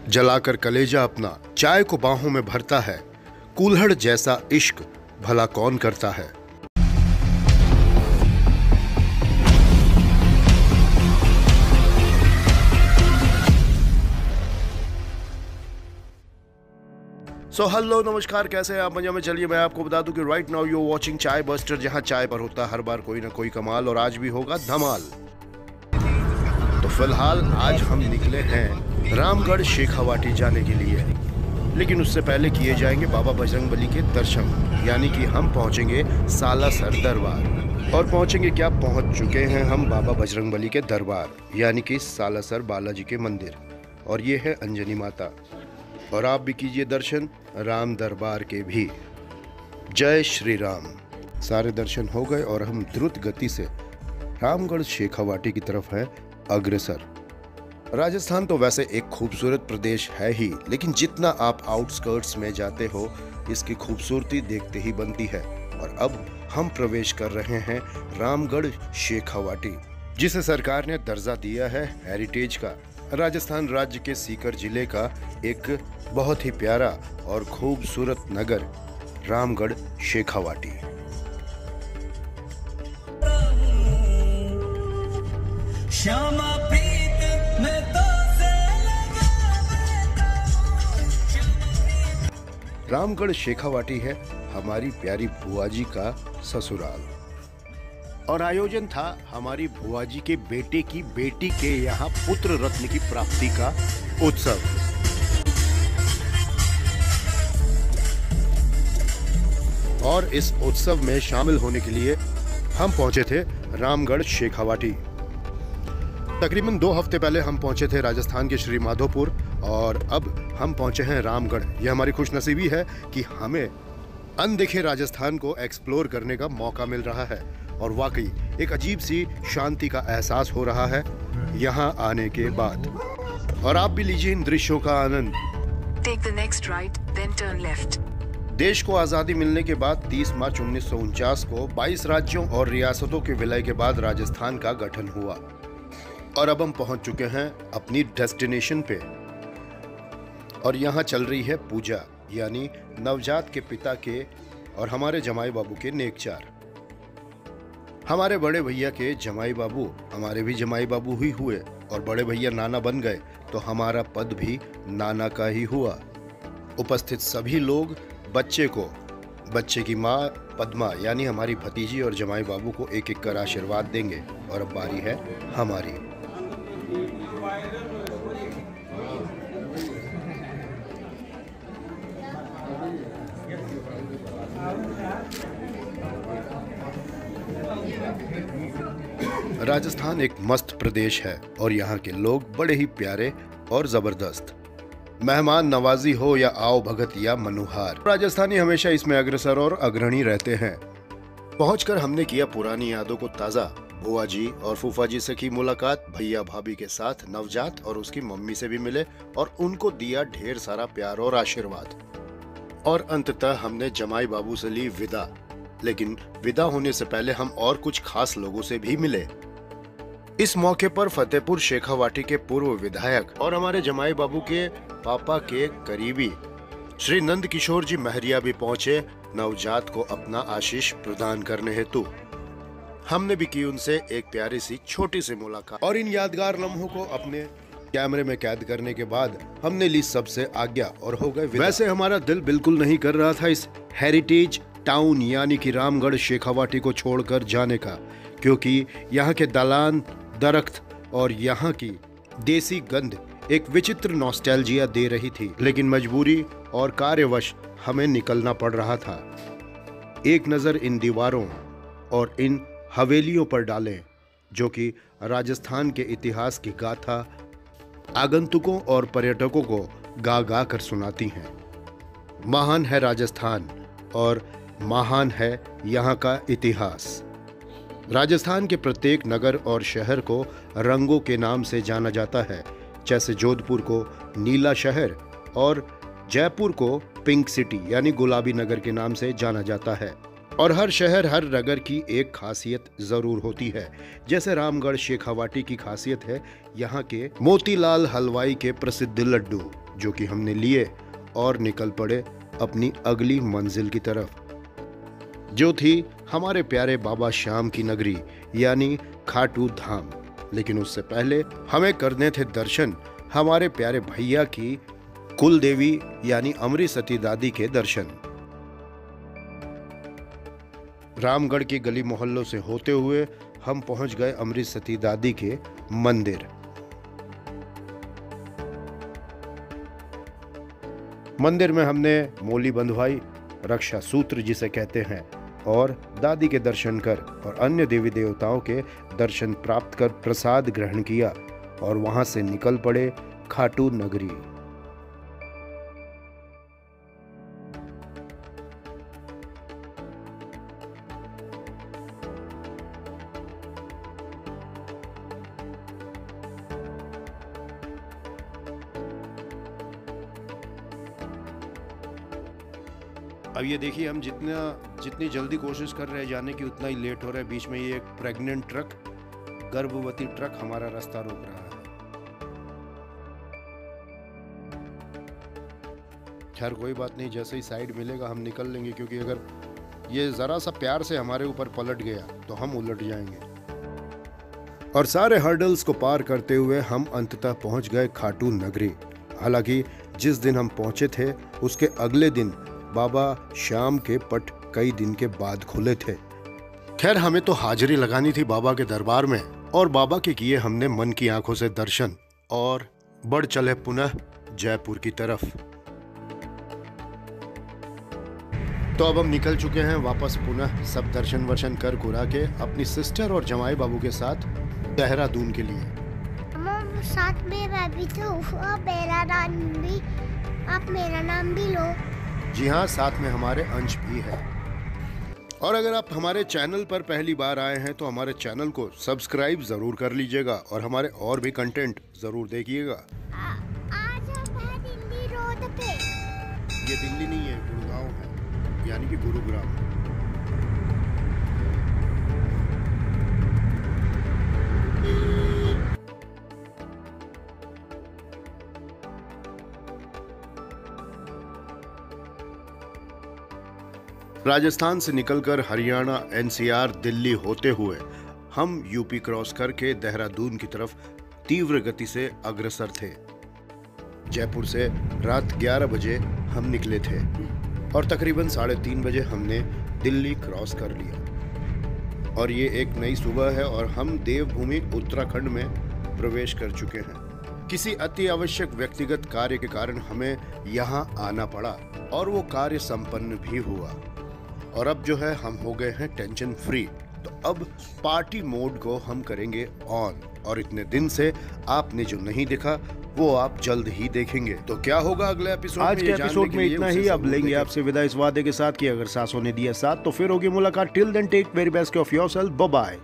जलाकर कलेजा अपना चाय को बाहों में भरता है, कुल्हड़ जैसा इश्क भला कौन करता है। हेलो नमस्कार, कैसे हैं आप? मजा में। चलिए मैं आपको बता दूं कि राइट नाउ यू वाचिंग चाय बस्टर, जहां चाय पर होता है हर बार कोई ना कोई कमाल, और आज भी होगा धमाल। तो फिलहाल आज हम निकले हैं रामगढ़ शेखावाटी जाने के लिए, लेकिन उससे पहले किए जाएंगे बाबा बजरंगबली के दर्शन, यानी कि हम पहुंचेंगे सालासर दरबार। और पहुंचेंगे क्या, पहुंच चुके हैं हम बाबा बजरंगबली के दरबार, यानी कि सालासर बालाजी के मंदिर, और ये है अंजनी माता। और आप भी कीजिए दर्शन राम दरबार के भी। जय श्री राम। सारे दर्शन हो गए और हम द्रुत गति से रामगढ़ शेखावाटी की तरफ है अग्रसर। राजस्थान तो वैसे एक खूबसूरत प्रदेश है ही, लेकिन जितना आप आउटस्कर्ट्स में जाते हो इसकी खूबसूरती देखते ही बनती है। और अब हम प्रवेश कर रहे हैं रामगढ़ शेखावाटी, जिसे सरकार ने दर्जा दिया है हेरिटेज का। राजस्थान राज्य के सीकर जिले का एक बहुत ही प्यारा और खूबसूरत नगर रामगढ़ शेखावाटी। रामगढ़ शेखावाटी है हमारी प्यारी बुआ जी का ससुराल, और आयोजन था हमारी बुआ जी के बेटे की बेटी के यहाँ पुत्र रत्न की प्राप्ति का उत्सव। और इस उत्सव में शामिल होने के लिए हम पहुंचे थे रामगढ़ शेखावाटी। तकरीबन 2 हफ्ते पहले हम पहुंचे थे राजस्थान के श्री माधोपुर, और अब हम पहुंचे हैं रामगढ़। यह हमारी खुशनसीबी है कि हमें अनदेखे राजस्थान को एक्सप्लोर करने का मौका मिल रहा है, और वाकई एक अजीब सी शांति का एहसास हो रहा है यहाँ आने के बाद। और आप भी लीजिए इन दृश्यों का आनंद। Take the next right, then turn left. देश को आजादी मिलने के बाद 30 मार्च 1949 को 22 राज्यों और रियासतों के विलय के बाद राजस्थान का गठन हुआ, और अब हम पहुंच चुके हैं अपनी डेस्टिनेशन पे। और यहाँ चल रही है पूजा, यानी नवजात के पिता के और हमारे जमाई बाबू के नेकचार। हमारे बड़े भैया के जमाई बाबू हमारे भी जमाई बाबू ही हुए, और बड़े भैया नाना बन गए तो हमारा पद भी नाना का ही हुआ। उपस्थित सभी लोग बच्चे की माँ पद्मा यानी हमारी भतीजी और जमाई बाबू को एक एक कर आशीर्वाद देंगे। और अब बारी है हमारी। राजस्थान एक मस्त प्रदेश है, और यहाँ के लोग बड़े ही प्यारे और जबरदस्त। मेहमान नवाजी हो या आओ भगत या मनुहार, राजस्थानी हमेशा इसमें अग्रसर और अग्रणी रहते हैं। पहुंचकर हमने किया पुरानी यादों को ताजा। बुआ जी और फूफा जी से की मुलाकात, भैया भाभी के साथ नवजात और उसकी मम्मी से भी मिले और उनको दिया ढेर सारा प्यार और आशीर्वाद। और अंततः हमने जमाई बाबू से ली विदा। लेकिन विदा होने से पहले हम और कुछ खास लोगों से भी मिले। इस मौके पर फतेहपुर शेखावाटी के पूर्व विधायक और हमारे जमाई बाबू के पापा के करीबी श्री नंद किशोर जी महरिया भी पहुंचे नवजात को अपना आशीष प्रदान करने हेतु। हमने भी की उनसे एक प्यारी सी छोटी सी मुलाकात, और इन यादगार लम्हों को अपने कैमरे में कैद करने के बाद हमने ली सबसे आज्ञा और हो गए विदा। वैसे हमारा दिल बिल्कुल नहीं कर रहा था इस हेरिटेज टाउन यानी कि रामगढ़ शेखावाटी को छोड़कर जाने का, क्योंकि यहाँ के दालान, दरख्त और यहाँ की देसी गंध एक विचित्र नॉस्टैल्जिया दे रही थी। लेकिन मजबूरी और कार्यवश हमें निकलना पड़ रहा था। एक नज़र इन दीवारों और इन हवेलियों पर डालें, जो कि राजस्थान के इतिहास की गाथा आगंतुकों और पर्यटकों को गा गा कर सुनाती हैं। महान है राजस्थान और महान है यहाँ का इतिहास। राजस्थान के प्रत्येक नगर और शहर को रंगों के नाम से जाना जाता है, जैसे जोधपुर को नीला शहर और जयपुर को पिंक सिटी यानी गुलाबी नगर के नाम से जाना जाता है। और हर शहर हर नगर की एक खासियत जरूर होती है। जैसे रामगढ़ शेखावाटी की खासियत है यहाँ के मोतीलाल हलवाई के प्रसिद्ध लड्डू, जो कि हमने लिए और निकल पड़े अपनी अगली मंजिल की तरफ, जो थी हमारे प्यारे बाबा श्याम की नगरी यानी खाटू धाम। लेकिन उससे पहले हमें करने थे दर्शन हमारे प्यारे भैया की कुल देवी यानी अमरी सती दादी के दर्शन। रामगढ़ की गली मोहल्लों से होते हुए हम पहुंच गए अमरी सती दादी के मंदिर। मंदिर में हमने मोली बंधवाई, रक्षा सूत्र जिसे कहते हैं, और दादी के दर्शन कर और अन्य देवी देवताओं के दर्शन प्राप्त कर प्रसाद ग्रहण किया और वहां से निकल पड़े खाटू नगरी। अब ये देखिए, हम जितनी जल्दी कोशिश कर रहे हैं जाने की, उतना ही लेट हो रहा है। बीच में ये एक प्रेग्नेंट ट्रक, गर्भवती ट्रक हमारा रास्ता रोक रहा है। खैर कोई बात नहीं, जैसे ही साइड मिलेगा हम निकल लेंगे, क्योंकि अगर ये जरा सा प्यार से हमारे ऊपर पलट गया तो हम उलट जाएंगे। और सारे हर्डल्स को पार करते हुए हम अंततः पहुंच गए खाटू नगरी। हालांकि जिस दिन हम पहुंचे थे उसके अगले दिन बाबा श्याम के पट कई दिन के बाद खुले थे। खैर हमें तो हाजिरी लगानी थी बाबा के दरबार में, और बाबा के किए हमने मन की आंखों से दर्शन और बढ़ चले पुनः जयपुर की तरफ। तो अब हम निकल चुके हैं वापस पुनः सब दर्शन वर्शन कर कुरा के अपनी सिस्टर और जमाई बाबू के साथ देहरादून के लिए। साथ में मैं भी तो, मेरा नाम भी लो। जी हाँ, साथ में हमारे अंश भी है। और अगर आप हमारे चैनल पर पहली बार आए हैं तो हमारे चैनल को सब्सक्राइब जरूर कर लीजिएगा और हमारे और भी कंटेंट जरूर देखिएगा। आज हम हैं दिल्ली रोड पे। ये दिल्ली नहीं है, गुड़गांव है, यानी कि गुरुग्राम। राजस्थान से निकलकर हरियाणा, एनसीआर, दिल्ली होते हुए हम यूपी क्रॉस करके देहरादून की तरफ तीव्र गति से अग्रसर थे। जयपुर से रात 11 बजे हम निकले थे और तकरीबन 3:30 बजे हमने दिल्ली क्रॉस कर लिया। और ये एक नई सुबह है और हम देवभूमि उत्तराखंड में प्रवेश कर चुके हैं। किसी अति आवश्यक व्यक्तिगत कार्य के कारण हमें यहाँ आना पड़ा और वो कार्य संपन्न भी हुआ। और अब जो है हम हो गए हैं टेंशन फ्री। तो अब पार्टी मोड को हम करेंगे ऑन, और इतने दिन से आपने जो नहीं देखा वो आप जल्द ही देखेंगे। तो क्या होगा अगले एपिसोड में? आज के एपिसोड में इतना ही। अब लेंगे आपसे विदा इस वादे के साथ कि अगर सांसों ने दिया साथ तो फिर होगी मुलाकात। Till then take very best of yourself. Bye bye.